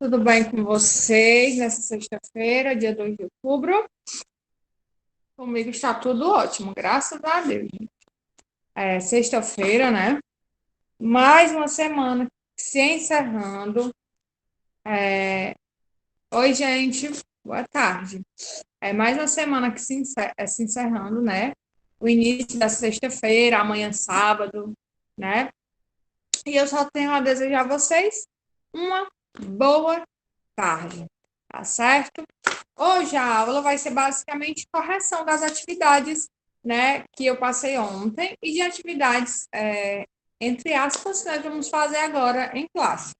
Tudo bem com vocês nessa sexta-feira, dia 2 de outubro? Comigo está tudo ótimo, graças a Deus. É sexta-feira, né? Mais uma semana se encerrando. Oi, gente, boa tarde. É mais uma semana que se encerrando, né? O início da sexta-feira, amanhã sábado, né? E eu só tenho a desejar a vocês uma boa tarde, tá certo? Hoje a aula vai ser basicamente correção das atividades, né, que eu passei ontem e de atividades, entre aspas, que nós vamos fazer agora em classe,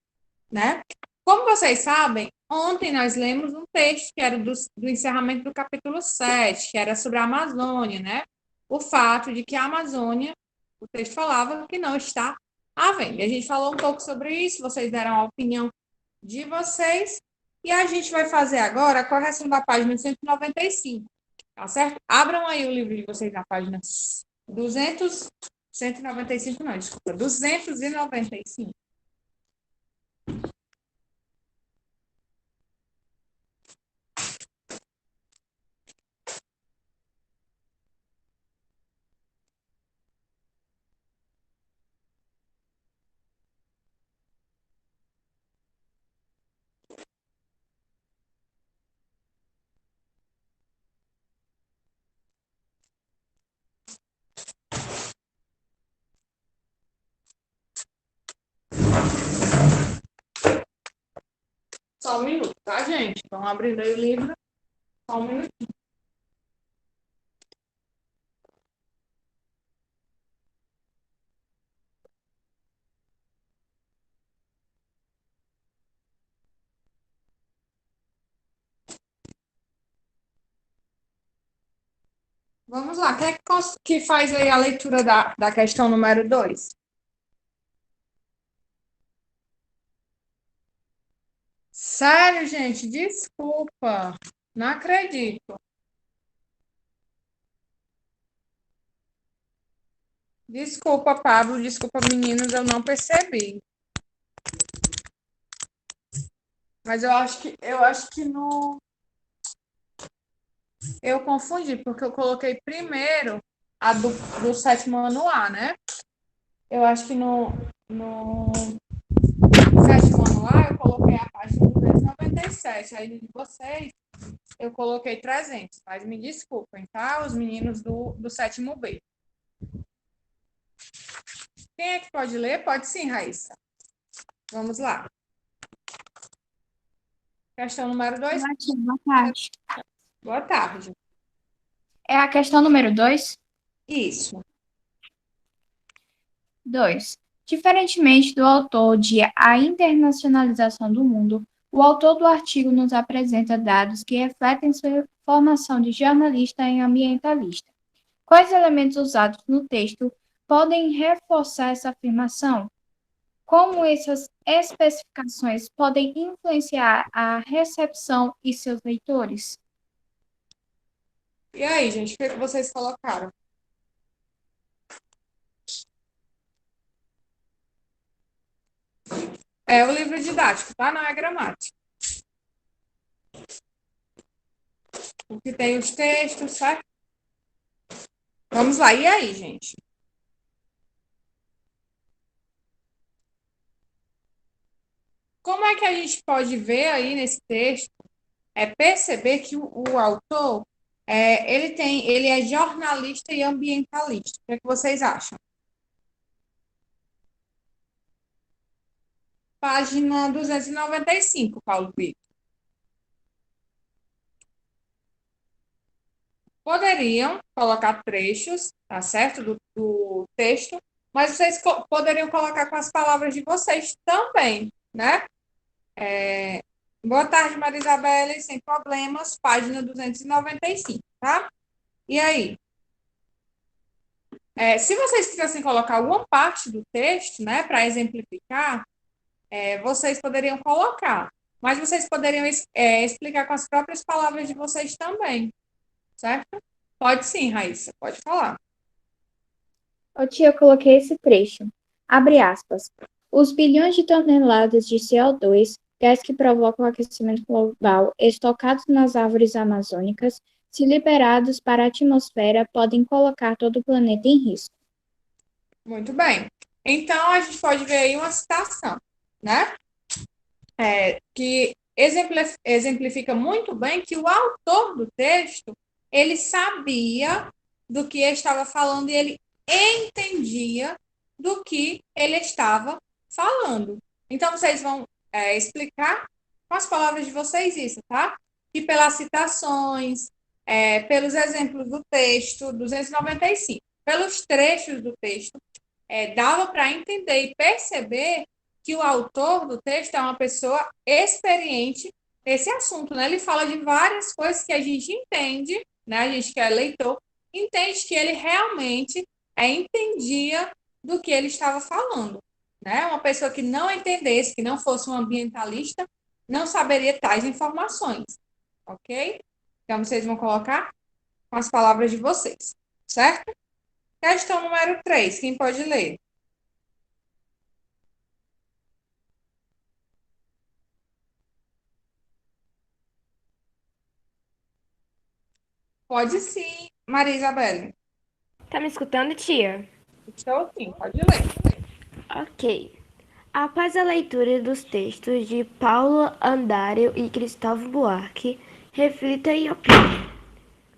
né? Como vocês sabem, ontem nós lemos um texto que era do encerramento do capítulo 7, que era sobre a Amazônia, né? O fato de que a Amazônia, o texto falava que não está à venda. E a gente falou um pouco sobre isso, vocês deram a opinião de vocês, e a gente vai fazer agora a correção da página 195, tá certo? Abram aí o livro de vocês na página 200, 195 não, desculpa, 295. Só um minuto, tá, gente? Vamos abrindo aí o livro, só um minuto. Vamos lá, quem é que faz aí a leitura da questão número 2? Sério, gente, desculpa, não acredito. Desculpa, Pablo, desculpa, meninos, eu não percebi. Mas eu acho que no eu confundi, porque eu coloquei primeiro a do sétimo ano A, né? Eu acho que no sétimo ano A eu coloquei a página 297. Aí de vocês eu coloquei 300. Mas me desculpem, tá? Os meninos do sétimo B. Quem é que pode ler? Pode sim, Raíssa. Vamos lá. Questão número 2. Boa tarde. Boa tarde. É a questão número 2. Isso. 2. Diferentemente do autor de A Internacionalização do Mundo, o autor do artigo nos apresenta dados que refletem sua formação de jornalista e ambientalista. Quais elementos usados no texto podem reforçar essa afirmação? Como essas especificações podem influenciar a recepção e seus leitores? E aí, gente, o que vocês colocaram? É o livro didático, tá? Não é gramática. O que tem os textos, certo? Vamos lá. E aí, gente? Como é que a gente pode ver aí nesse texto, perceber que o autor, ele é jornalista e ambientalista? O que é que vocês acham? Página 295, Paulo Vitor. Poderiam colocar trechos, tá certo, do texto, mas vocês poderiam colocar com as palavras de vocês também, né? Boa tarde, Maria Isabela, sem problemas, página 295, tá? E aí? Se vocês quisessem colocar alguma parte do texto, né, para exemplificar, vocês poderiam colocar, mas vocês poderiam explicar com as próprias palavras de vocês também, certo? Pode sim, Raíssa, pode falar. Ô tia, eu coloquei esse trecho. Abre aspas. Os bilhões de toneladas de CO2 gás que provoca o aquecimento global, estocados nas árvores amazônicas, se liberados para a atmosfera, podem colocar todo o planeta em risco. Muito bem. Então, a gente pode ver aí uma citação, né? Que exemplifica muito bem que o autor do texto, ele sabia do que estava falando e ele entendia do que ele estava falando. Então, vocês vão explicar com as palavras de vocês isso, tá? E pelas citações, pelos exemplos do texto 295, pelos trechos do texto, dava para entender e perceber que o autor do texto é uma pessoa experiente nesse assunto, né? Ele fala de várias coisas que a gente entende, né? A gente que é leitor, entende que ele realmente entendia do que ele estava falando, né? Uma pessoa que não entendesse, que não fosse um ambientalista, não saberia tais informações, ok? Então, vocês vão colocar com as palavras de vocês, certo? Questão número 3, quem pode ler? Pode sim, Maria Isabelle. Tá me escutando, tia? Estou sim, pode ler. Ok. Após a leitura dos textos de Paulo Andário e Cristóvão Buarque, reflita e opine.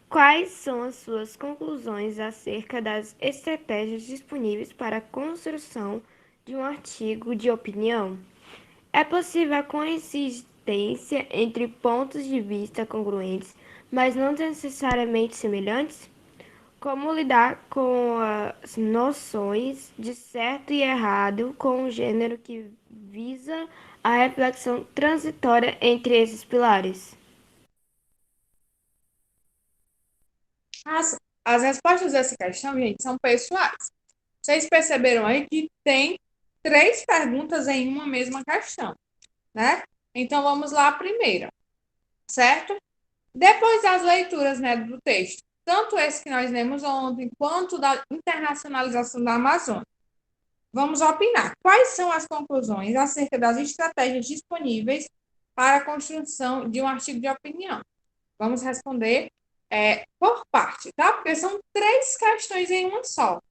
Quais são as suas conclusões acerca das estratégias disponíveis para a construção de um artigo de opinião? É possível a coincidência entre pontos de vista congruentes, mas não necessariamente semelhantes? Como lidar com as noções de certo e errado com um gênero que visa a reflexão transitória entre esses pilares? As respostas dessa questão, gente, são pessoais. Vocês perceberam aí que tem 3 perguntas em uma mesma questão, né? Então, vamos lá a primeira, certo? Depois das leituras, né, do texto, tanto esse que nós lemos ontem, quanto da internacionalização da Amazônia, vamos opinar. Quais são as conclusões acerca das estratégias disponíveis para a construção de um artigo de opinião? Vamos responder por parte, tá? Porque são 3 questões em uma só.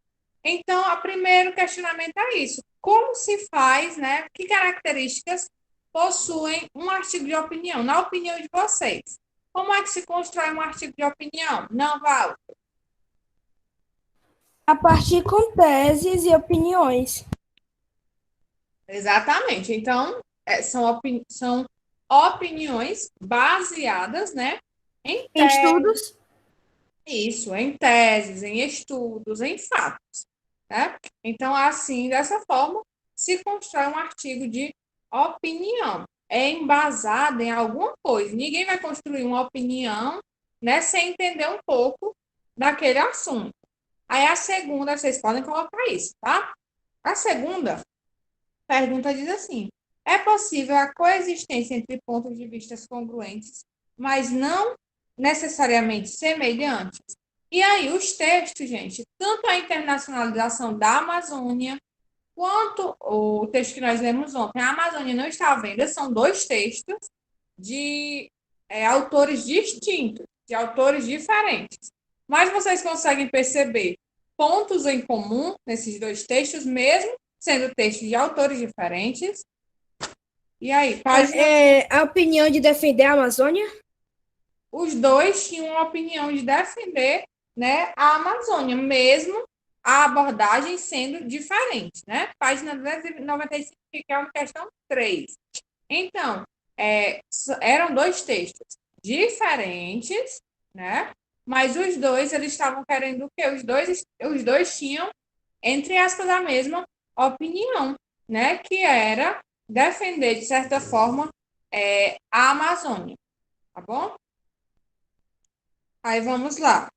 Então, o primeiro questionamento é isso. Como se faz, né? Que características possuem um artigo de opinião? Na opinião de vocês, como é que se constrói um artigo de opinião? Não, Val. A partir com teses e opiniões. Exatamente. Então, são opiniões baseadas, né, em Estudos. isso, em teses, em estudos, em fatos, né? Então, assim, dessa forma, se constrói um artigo de opinião. É embasado em alguma coisa. Ninguém vai construir uma opinião, né, sem entender um pouco daquele assunto. Aí a segunda, vocês podem colocar isso, tá? A segunda pergunta diz assim: é possível a coexistência entre pontos de vista congruentes, mas não necessariamente semelhantes? E aí, os textos, gente, tanto a internacionalização da Amazônia, quanto o texto que nós lemos ontem, a Amazônia não está à venda, são 2 textos de autores distintos, de autores diferentes. Mas vocês conseguem perceber pontos em comum nesses 2 textos, mesmo sendo textos de autores diferentes. E aí, A opinião de defender a Amazônia? os 2 tinham uma opinião de defender, né, a Amazônia, mesmo a abordagem sendo diferente, né? Página 295, que é uma questão 3. Então, eram 2 textos diferentes, né? Mas os 2, eles estavam querendo o quê? Os dois tinham, entre aspas, a mesma opinião, né? Que era defender, de certa forma, a Amazônia, tá bom? Aí vamos lá.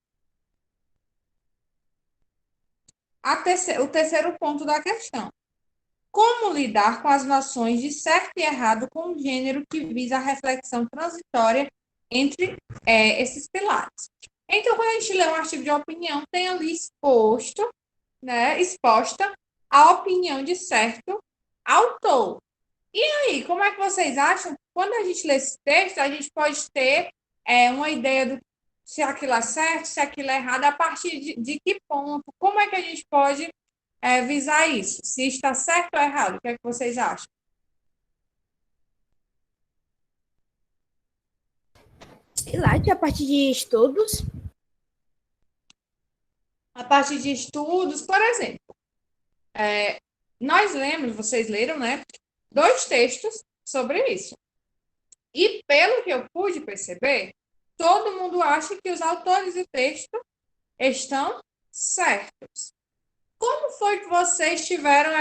O terceiro ponto da questão. Como lidar com as noções de certo e errado com um gênero que visa a reflexão transitória entre esses pilares? Então, quando a gente lê um artigo de opinião, tem ali exposto, né, exposta a opinião de certo autor. aí, como é que vocês acham? Quando a gente lê esse texto, a gente pode ter uma ideia do se aquilo é certo, se aquilo é errado, a partir de que ponto? Como é que a gente pode visar isso? Se está certo ou errado? O que é que vocês acham? Sei lá, que a partir de estudos. A partir de estudos, por exemplo, nós lemos, vocês leram, né? Dois textos sobre isso. E pelo que eu pude perceber, todo mundo acha que os autores do texto estão certos. Como foi que vocês tiveram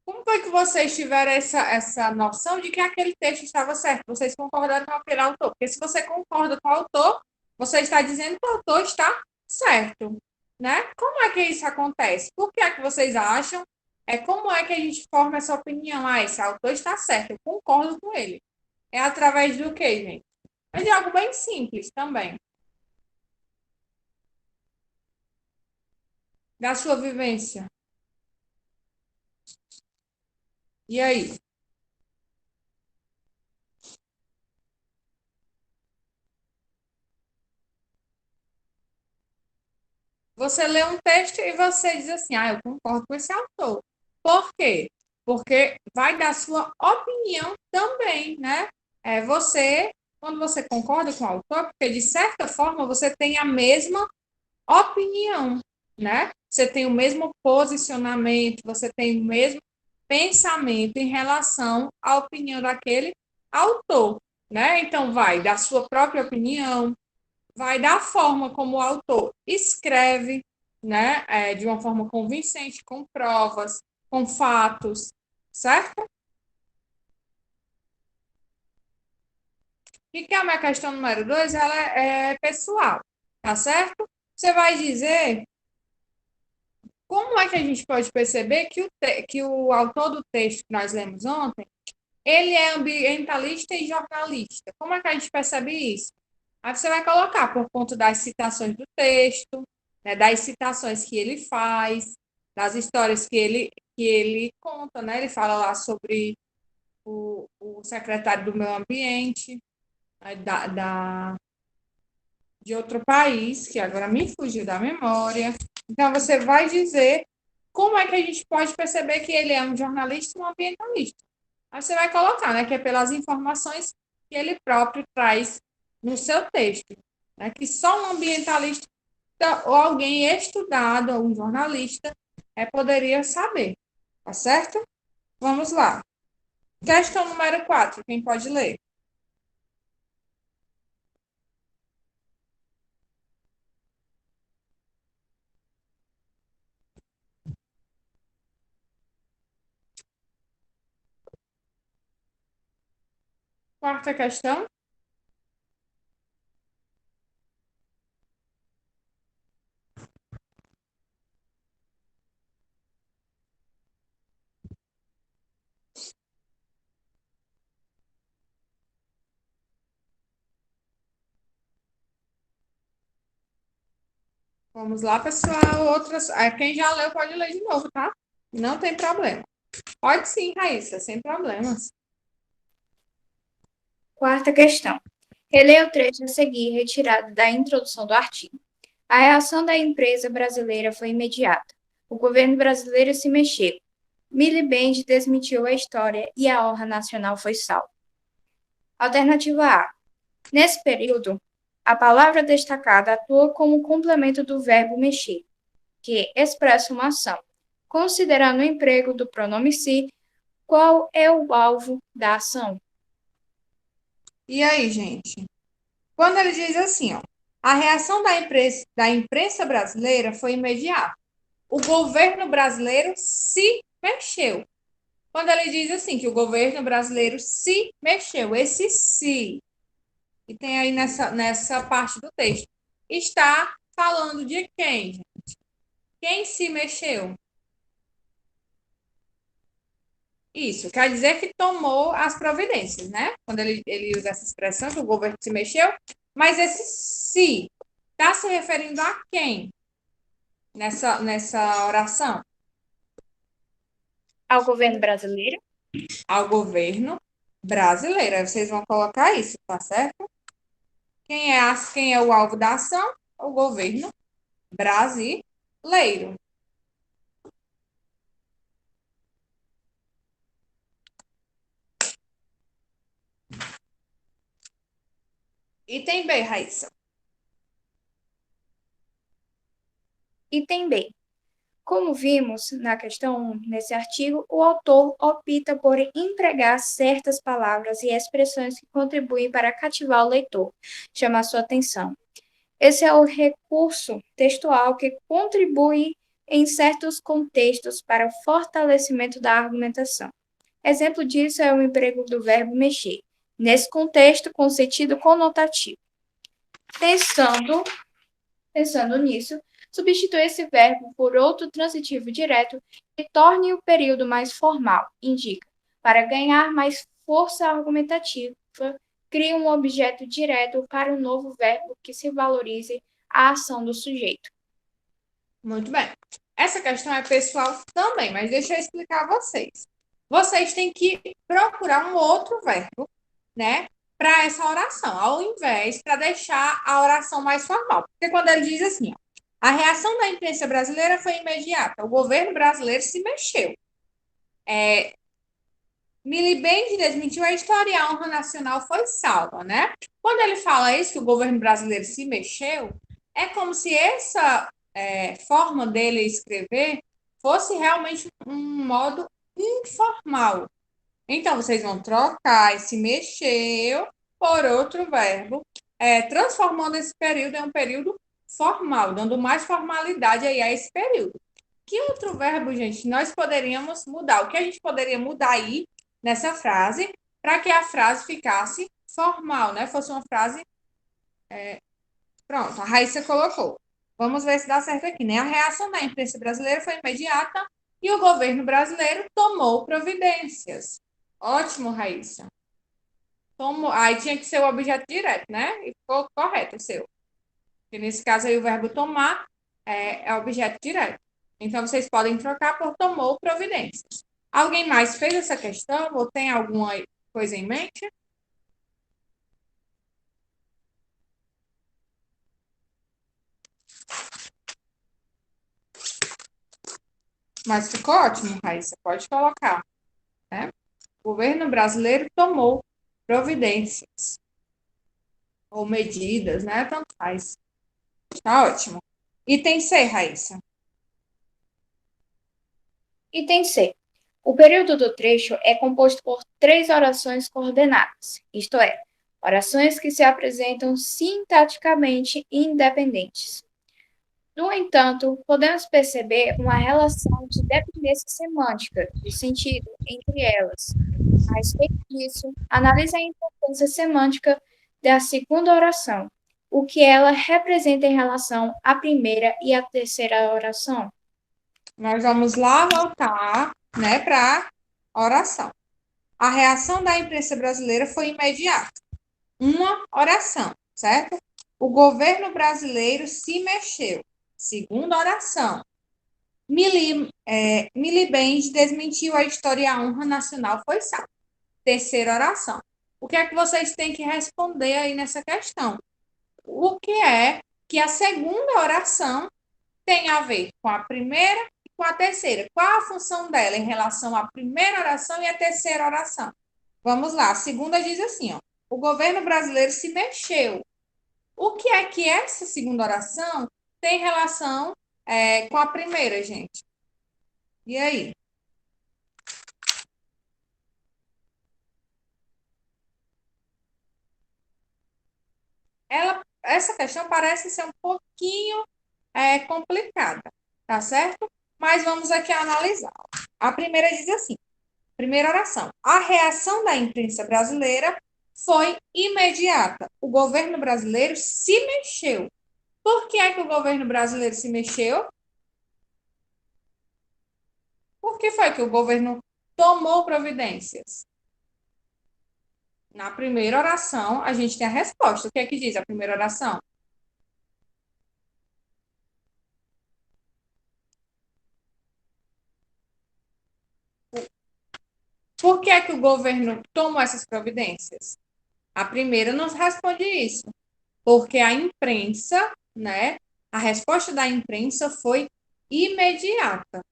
como foi que vocês tiveram essa noção de que aquele texto estava certo? Vocês concordaram com aquele autor? Porque se você concorda com o autor, você está dizendo que o autor está certo, né? Como é que isso acontece? Por que é que vocês acham? Como é que a gente forma essa opinião? Ah, esse autor está certo, eu concordo com ele. É através do quê, gente? É de algo bem simples também. Da sua vivência. E aí? Você lê um texto e você diz assim: ah, eu concordo com esse autor. Por quê? Porque vai dar sua opinião também, né? Quando você concorda com o autor, porque de certa forma você tem a mesma opinião, né? Você tem o mesmo posicionamento, você tem o mesmo pensamento em relação à opinião daquele autor, né? Então vai da sua própria opinião, vai da forma como o autor escreve, né? De uma forma convincente, com provas, com fatos, certo? E que a minha questão número 2, ela é pessoal, tá certo? Você vai dizer como é que a gente pode perceber que o autor do texto que nós lemos ontem, ele é ambientalista e jornalista. Como é que a gente percebe isso? Aí você vai colocar por conta das citações do texto, né, das citações que ele faz, das histórias que ele conta, né? Ele fala lá sobre o secretário do meio ambiente, né, de outro país, que agora me fugiu da memória. Então, você vai dizer como é que a gente pode perceber que ele é um jornalista e um ambientalista. Aí você vai colocar, né, que é pelas informações que ele próprio traz no seu texto, né, que só um ambientalista ou alguém estudado, ou um jornalista, poderia saber, tá certo? Vamos lá. Questão número 4, quem pode ler? Quarta questão. Vamos lá, pessoal. Outras. Quem já leu pode ler de novo, tá? Não tem problema. Pode sim, Raíssa, sem problemas. Quarta questão. Releia o trecho a seguir, retirado da introdução do artigo. A reação da empresa brasileira foi imediata. O governo brasileiro se mexeu. Miliband desmentiu a história e a honra nacional foi salva. Alternativa A. Nesse período, a palavra destacada atua como complemento do verbo mexer, que expressa uma ação. Considerando o emprego do pronome se, qual é o alvo da ação? E aí, gente? Quando ele diz assim, ó, a reação da imprensa brasileira foi imediata. O governo brasileiro se mexeu. Quando ele diz assim, que o governo brasileiro se mexeu, esse se, que tem aí nessa parte do texto, está falando de quem, gente? Quem se mexeu? Isso, quer dizer que tomou as providências, né? Quando ele usa essa expressão, que o governo se mexeu, mas esse se está se referindo a quem nessa oração? Ao governo brasileiro? Ao governo brasileiro. Aí vocês vão colocar isso, tá certo? Quem é o alvo da ação? O governo brasileiro. Item B, Raíssa. Item B. Como vimos na questão 1, nesse artigo, o autor opta por empregar certas palavras e expressões que contribuem para cativar o leitor, chamar sua atenção. Esse é o recurso textual que contribui em certos contextos para o fortalecimento da argumentação. Exemplo disso é o emprego do verbo mexer, nesse contexto com sentido conotativo. Pensando nisso, substitui esse verbo por outro transitivo direto que torne o período mais formal, indica. Para ganhar mais força argumentativa, cria um objeto direto para um novo verbo que se valorize a ação do sujeito. Muito bem. Essa questão é pessoal também, mas deixa eu explicar a vocês. Vocês têm que procurar um outro verbo, né, para essa oração, ao invés para deixar a oração mais formal. Porque quando ele diz assim, ó, a reação da imprensa brasileira foi imediata, o governo brasileiro se mexeu. Miliband desmentiu a história e a honra nacional foi salva, né? Quando ele fala isso, que o governo brasileiro se mexeu, é como se essa forma dele escrever fosse realmente um modo informal. Então, vocês vão trocar esse mexeu por outro verbo, transformando esse período em um período formal, dando mais formalidade aí a esse período. Que outro verbo, gente, nós poderíamos mudar? O que a gente poderia mudar aí nessa frase para que a frase ficasse formal, né? Fosse uma frase... Pronto, a Raíssa colocou. Vamos ver se dá certo aqui, né? A reação da imprensa brasileira foi imediata e o governo brasileiro tomou providências. Ótimo, Raíssa. Aí tinha que ser o objeto direto, né? E ficou correto o seu. Porque nesse caso aí o verbo tomar é objeto direto. Então vocês podem trocar por tomou providências. Alguém mais fez essa questão ou tem alguma coisa em mente? Mas ficou ótimo, Raíssa. Pode colocar, né? O governo brasileiro tomou providências ou medidas, né? Tanto faz. Tá ótimo. Item C, Raíssa. Item C. O período do trecho é composto por 3 orações coordenadas, isto é, orações que se apresentam sintaticamente independentes. No entanto, podemos perceber uma relação de dependência semântica de sentido entre elas. A respeito disso, analise a importância semântica da segunda oração, o que ela representa em relação à primeira e à terceira oração. Nós vamos lá voltar, né, para a oração. A reação da imprensa brasileira foi imediata. Uma oração, certo? O governo brasileiro se mexeu. Segunda oração. Miliband desmentiu a história e a honra nacional foi salva. Terceira oração. O que é que vocês têm que responder aí nessa questão? O que é que a segunda oração tem a ver com a primeira e com a terceira? Qual a função dela em relação à primeira oração e à terceira oração? Vamos lá. A segunda diz assim, ó. O governo brasileiro se mexeu. O que é que essa segunda oração tem relação com a primeira, gente? E aí? Essa questão parece ser um pouquinho complicada, tá certo? Mas vamos aqui analisar. A primeira diz assim, primeira oração. A reação da imprensa brasileira foi imediata. O governo brasileiro se mexeu. Por que é que o governo brasileiro se mexeu? Por que foi que o governo tomou providências? Na primeira oração, a gente tem a resposta. O que é que diz a primeira oração? que é que o governo tomou essas providências? A primeira nos responde isso, porque a imprensa, né? A resposta da imprensa foi imediata.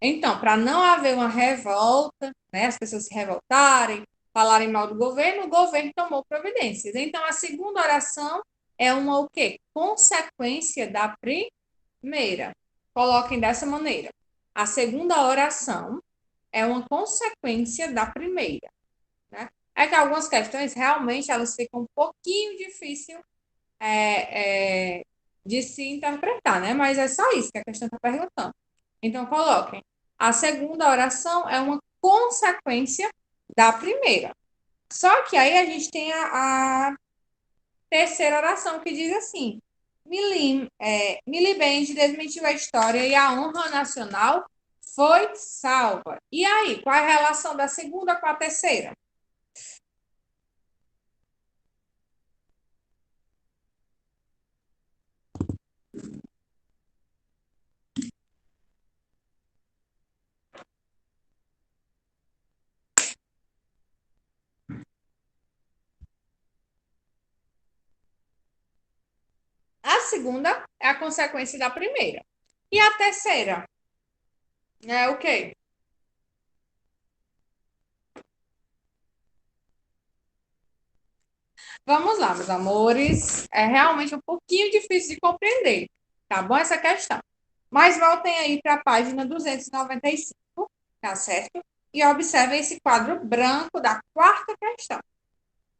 Então, para não haver uma revolta, né, as pessoas se revoltarem, falarem mal do governo, o governo tomou providências. Então, a segunda oração é uma o quê? Consequência da primeira. Coloquem dessa maneira. A segunda oração é uma consequência da primeira, né? É que algumas questões realmente elas ficam um pouquinho difícil de se interpretar, né? Mas é só isso que a questão está perguntando. Então, coloquem. A segunda oração é uma consequência da primeira. Só que aí a gente tem a terceira oração que diz assim: Miliband desmentiu a história e a honra nacional foi salva. E aí, qual é a relação da segunda com a terceira? A segunda é a consequência da primeira. E a terceira é o quê? Vamos lá, meus amores. É realmente um pouquinho difícil de compreender, tá bom? Essa questão. Mas voltem aí para a página 295, tá certo? E observem esse quadro branco da quarta questão.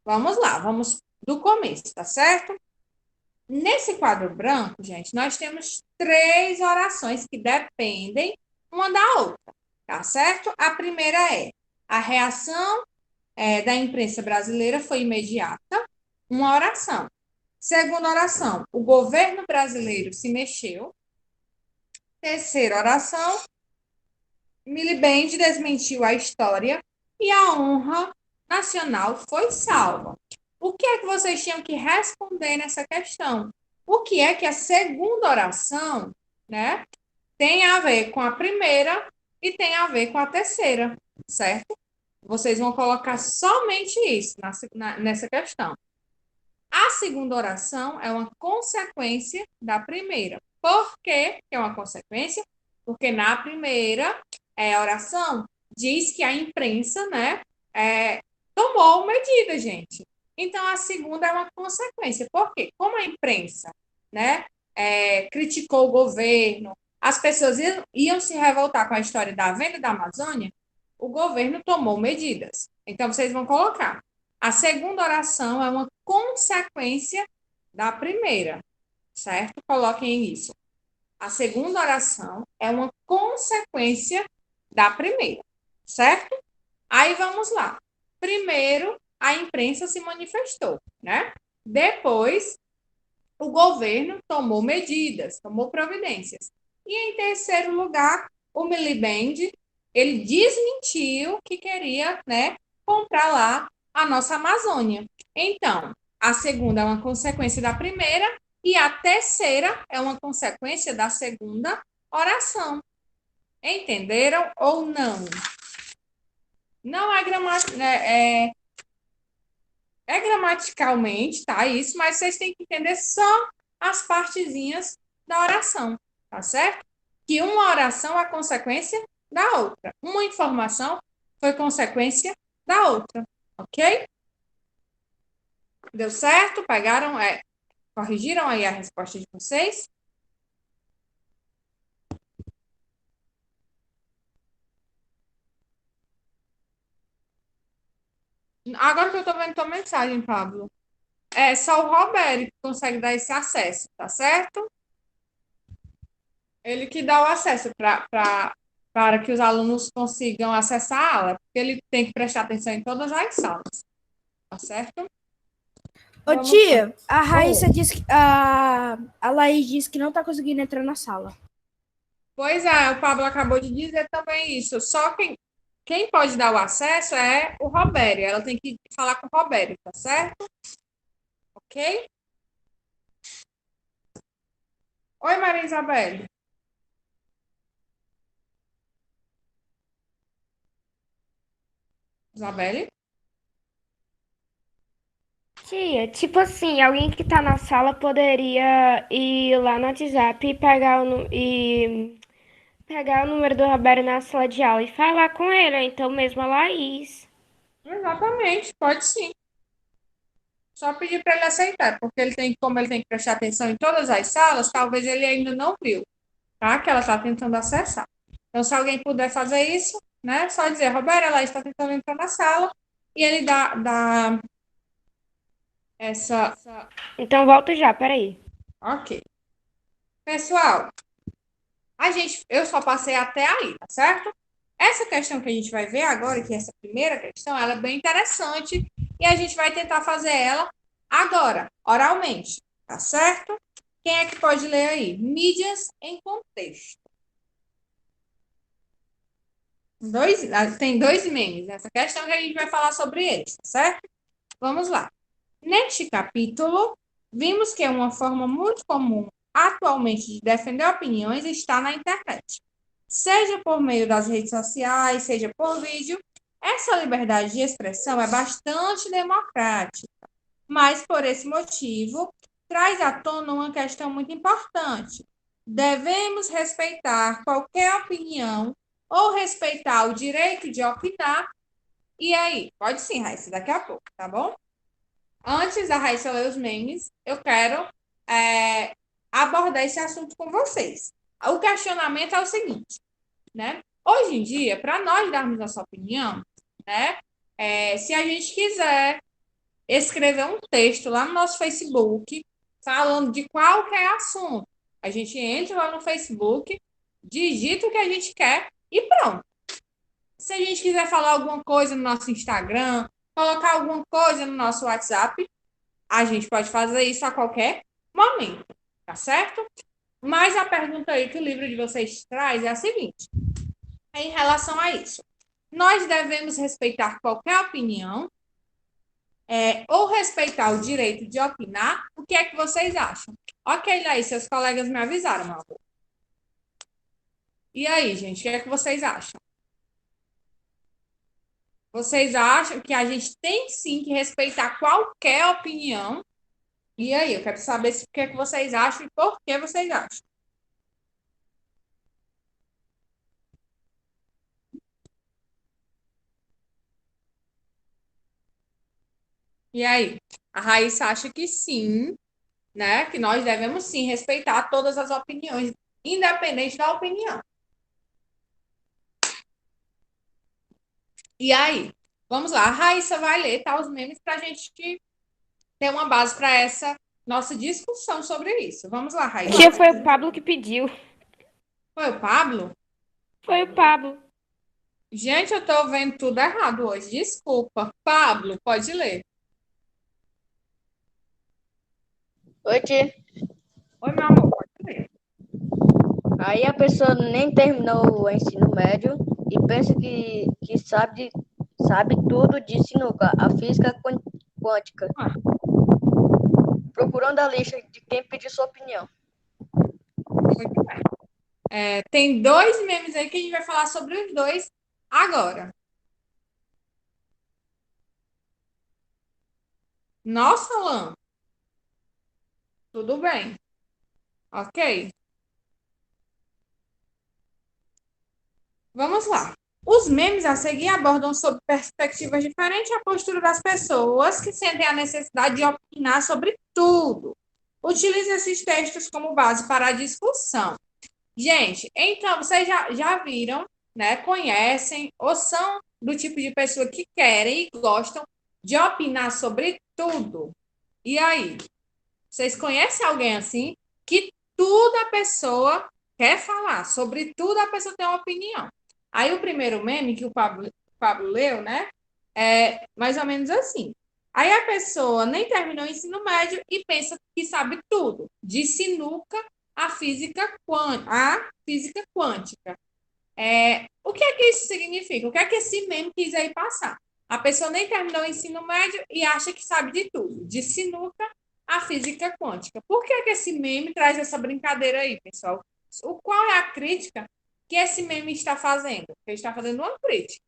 Vamos lá, vamos do começo, tá certo? Nesse quadro branco, gente, nós temos três orações que dependem uma da outra, tá certo? A primeira é: a reação da imprensa brasileira foi imediata, uma oração. Segunda oração: o governo brasileiro se mexeu. Terceira oração: Miliband desmentiu a história e a honra nacional foi salva. O que é que vocês tinham que responder nessa questão? O que é que a segunda oração, né, tem a ver com a primeira e tem a ver com a terceira, certo? Vocês vão colocar somente isso nessa questão. A segunda oração é uma consequência da primeira. Por que é uma consequência? Porque na primeira oração diz que a imprensa, né, tomou medida, gente. Então, a segunda é uma consequência. Por quê? Como a imprensa, né, criticou o governo, as pessoas iam se revoltar com a história da venda da Amazônia, o governo tomou medidas. Então, vocês vão colocar. A segunda oração é uma consequência da primeira, certo? Coloquem isso. A segunda oração é uma consequência da primeira, certo? Aí vamos lá. Primeiro, a imprensa se manifestou, né? Depois, o governo tomou medidas, tomou providências. E em terceiro lugar, o Miliband, ele desmentiu que queria, né, comprar lá a nossa Amazônia. Então, a segunda é uma consequência da primeira e a terceira é uma consequência da segunda oração. Entenderam ou não? Não é gramática, é gramaticalmente, tá? Isso, mas vocês têm que entender só as partezinhas da oração, tá certo? Que uma oração é consequência da outra. Uma informação foi consequência da outra, ok? Deu certo? Pegaram, corrigiram aí a resposta de vocês? Agora que eu tô vendo tua mensagem, Pablo. É só o Roberto que consegue dar esse acesso, tá certo? Ele que dá o acesso para que os alunos consigam acessar a aula, porque ele tem que prestar atenção em todas as salas, tá certo? Ô, Vamos lá. tia, a Raíssa disse que a Laís disse que não tá conseguindo entrar na sala. Pois é, o Pablo acabou de dizer também isso. Só quem pode dar o acesso é o Roberto. Ela tem que falar com o Roberto, tá certo? Ok? Oi, Maria Isabel. Isabelle? Tia, tipo assim, alguém que tá na sala poderia ir lá no WhatsApp e pegar o número do Roberto na sala de aula e falar com ele, ou então mesmo a Laís. Exatamente, pode sim. Só pedir para ele aceitar, porque como ele tem que prestar atenção em todas as salas, talvez ele ainda não viu, tá? Que ela está tentando acessar. Então, se alguém puder fazer isso, né? Só dizer, Roberto, ela está tentando entrar na sala e ele dá essa. Então volto já, peraí. Ok. Pessoal, eu só passei até aí, tá certo? Essa questão que a gente vai ver agora, que é essa primeira questão, ela é bem interessante e a gente vai tentar fazer ela agora, oralmente, tá certo? Quem é que pode ler aí? Mídias em contexto. Tem dois memes nessa questão que a gente vai falar sobre eles, tá certo? Vamos lá. Neste capítulo, vimos que uma forma muito comum atualmente de defender opiniões está na internet. Seja por meio das redes sociais, seja por vídeo, essa liberdade de expressão é bastante democrática, mas por esse motivo, traz à tona uma questão muito importante. Devemos respeitar qualquer opinião ou respeitar o direito de opinar. E aí? Pode sim, Raíssa, daqui a pouco, tá bom? Antes da Raíssa ler os memes, eu quero abordar esse assunto com vocês. O questionamento é o seguinte, né? Hoje em dia, para nós darmos nossa opinião, né? Se a gente quiser escrever um texto lá no nosso Facebook, falando de qualquer assunto, a gente entra lá no Facebook, digita o que a gente quer e pronto. Se a gente quiser falar alguma coisa no nosso Instagram, colocar alguma coisa no nosso WhatsApp, a gente pode fazer isso a qualquer momento, tá certo? Mas a pergunta aí que o livro de vocês traz é a seguinte: em relação a isso, nós devemos respeitar qualquer opinião ou respeitar o direito de opinar? O que é que vocês acham? Ok, aí, seus colegas me avisaram, meu amor. E aí, gente, o que é que vocês acham? Vocês acham que a gente tem sim que respeitar qualquer opinião? E aí, eu quero saber o que é que vocês acham e por que vocês acham. E aí, a Raíssa acha que sim, né? Que nós devemos sim respeitar todas as opiniões, independente da opinião. E aí, vamos lá, a Raíssa vai ler tá, os memes para a gente ter uma base para essa nossa discussão sobre isso. Vamos lá, Raíssa. Tia, foi o Pablo que pediu. Foi o Pablo? Foi o Pablo. Gente, eu tô vendo tudo errado hoje. Desculpa. Pablo, pode ler. Oi, tia. Oi, meu amor, pode ler. Aí a pessoa nem terminou o ensino médio e pensa que sabe tudo de sinuca, a física quântica, procurando a lista de quem pediu sua opinião. Muito bem. Tem dois memes aí que a gente vai falar sobre os dois agora. Nossa, Lan, tudo bem. Ok. Vamos lá. Os memes a seguir abordam sob perspectivas diferentes a postura das pessoas que sentem a necessidade de opinar sobre tudo. Utilize esses textos como base para a discussão. Gente, então vocês já viram, né? Conhecem ou são do tipo de pessoa que querem e gostam de opinar sobre tudo. E aí? Vocês conhecem alguém assim que tudo a pessoa quer falar, sobre tudo a pessoa tem uma opinião. Aí o primeiro meme que o Pablo leu, né? É mais ou menos assim. Aí a pessoa nem terminou o ensino médio e pensa que sabe tudo, de sinuca a física quântica. O que é que isso significa? O que é que esse meme quis aí passar? A pessoa nem terminou o ensino médio e acha que sabe de tudo, de sinuca a física quântica. Por que é que esse meme traz essa brincadeira aí, pessoal? Qual é a crítica que esse meme está fazendo? Ele está fazendo uma crítica.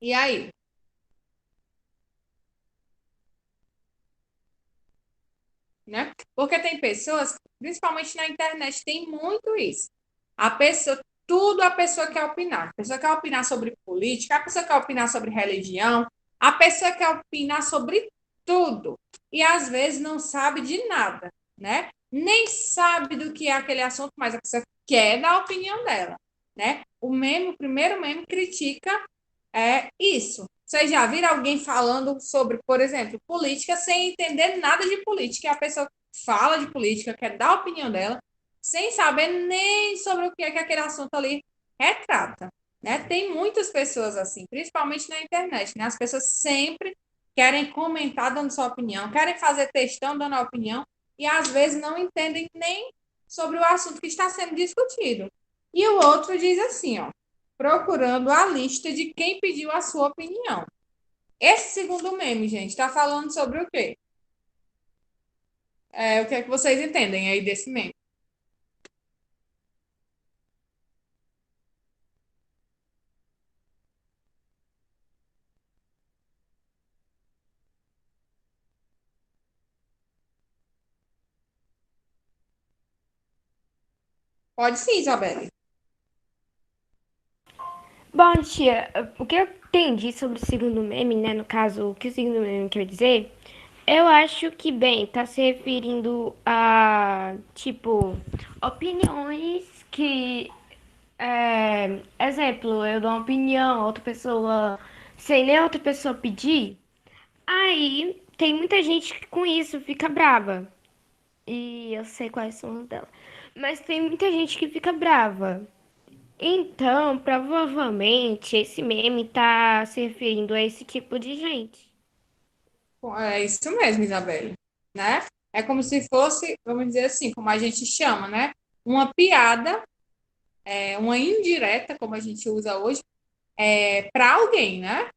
E aí? Né? Porque tem pessoas, principalmente na internet, tem muito isso. A pessoa, tudo a pessoa quer opinar. A pessoa quer opinar sobre política, a pessoa quer opinar sobre religião, a pessoa quer opinar sobre tudo. E às vezes não sabe de nada, né? Nem sabe do que é aquele assunto, mas a pessoa quer dar a opinião dela, né? O primeiro meme critica isso. Vocês já viram alguém falando sobre, por exemplo, política sem entender nada de política? E a pessoa fala de política, quer dar a opinião dela, sem saber nem sobre o que é que aquele assunto ali retrata, né? Tem muitas pessoas assim, principalmente na internet, né? As pessoas sempre querem comentar dando sua opinião, querem fazer textão dando a opinião e às vezes não entendem nem sobre o assunto que está sendo discutido. E o outro diz assim, ó, procurando a lista de quem pediu a sua opinião. Esse segundo meme, gente, está falando sobre o quê? O que é que vocês entendem aí desse meme? Pode sim, Isabelle. Bom, tia, o que eu entendi sobre o segundo meme, né? No caso, o que o segundo meme quer dizer, eu acho que, bem, tá se referindo a, tipo, opiniões que. Exemplo, eu dou uma opinião, outra pessoa, sem nem outra pessoa pedir. Aí tem muita gente que com isso fica brava. E eu sei quais são os dela. Mas tem muita gente que fica brava. Então, provavelmente, esse meme tá se referindo a esse tipo de gente. É isso mesmo, Isabelle, né? É como se fosse, vamos dizer assim, como a gente chama, né? Uma piada, uma indireta, como a gente usa hoje, para alguém, né?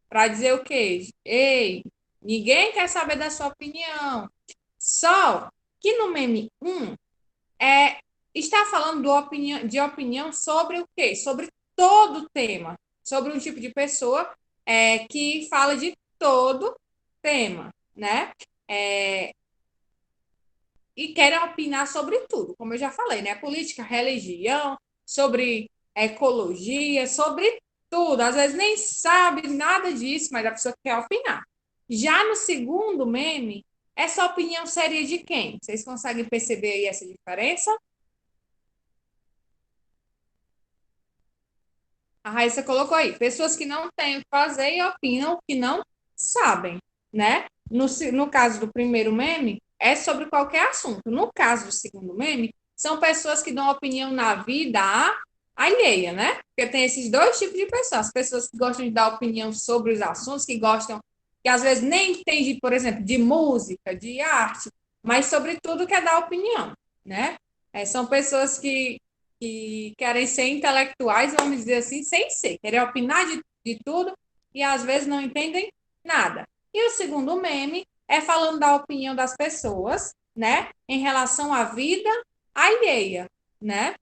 Para dizer o quê? Ei, ninguém quer saber da sua opinião. Só que no meme um está falando de opinião sobre o quê? Sobre todo o tema. Sobre um tipo de pessoa que fala de todo tema, né? É, e querem opinar sobre tudo, como eu já falei, né? Política, religião, sobre ecologia, sobre tudo. Às vezes nem sabe nada disso, mas a pessoa quer opinar. Já no segundo meme, essa opinião seria de quem? Vocês conseguem perceber aí essa diferença? A Raíssa colocou aí, pessoas que não têm o que fazer e opinam o que não sabem, né? No caso do primeiro meme, é sobre qualquer assunto. No caso do segundo meme, são pessoas que dão opinião na vida alheia, né? Porque tem esses dois tipos de pessoas. As pessoas que gostam de dar opinião sobre os assuntos, que gostam, que às vezes nem entende, por exemplo, de música, de arte, mas sobre tudo quer dar opinião, né? São pessoas que querem ser intelectuais, vamos dizer assim, sem ser, querem opinar de tudo e às vezes não entendem nada. E o segundo meme é falando da opinião das pessoas, né, em relação à vida alheia, né,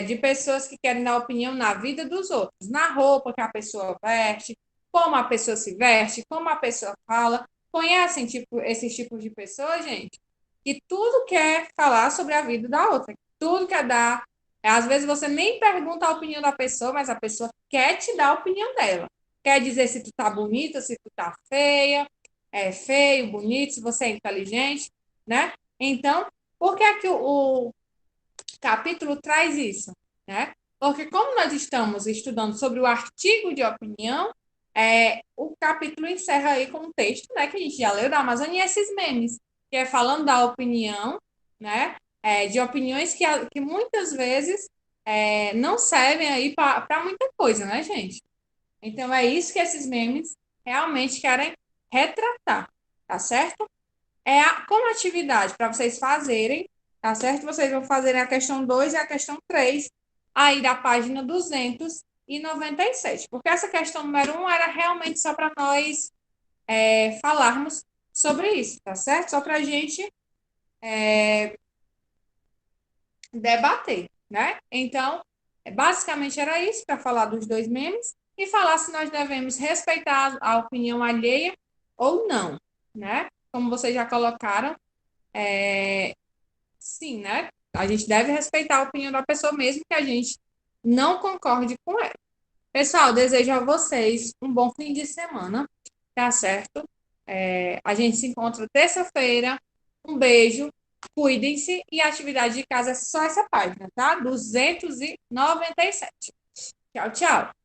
de pessoas que querem dar opinião na vida dos outros, na roupa que a pessoa veste, como a pessoa se veste, como a pessoa fala. Conhecem esses tipos de pessoas, gente? Que tudo quer falar sobre a vida da outra, tudo quer dar. Às vezes você nem pergunta a opinião da pessoa, mas a pessoa quer te dar a opinião dela. Quer dizer se tu tá bonita, se tu tá feia, feio, bonito, se você é inteligente, né? Então, por que é que o capítulo traz isso, né? Porque como nós estamos estudando sobre o artigo de opinião, o capítulo encerra aí com um texto, né, que a gente já leu da Amazônia e esses memes, que é falando da opinião, né, de opiniões que muitas vezes não servem aí para muita coisa, né, gente? Então é isso que esses memes realmente querem retratar, tá certo? Como atividade para vocês fazerem, tá certo? Vocês vão fazer a questão 2 e a questão 3 aí da página 297, porque essa questão número 1 era realmente só para nós falarmos sobre isso, tá certo? Só para a gente debater, né? Então, basicamente era isso para falar dos dois memes. e falar se nós devemos respeitar a opinião alheia ou não, né? Como vocês já colocaram, sim, né? A gente deve respeitar a opinião da pessoa, mesmo que a gente não concorde com ela. Pessoal, desejo a vocês um bom fim de semana, tá certo? A gente se encontra terça-feira. Um beijo, cuidem-se e a atividade de casa é só essa página, tá? 297. Tchau, tchau.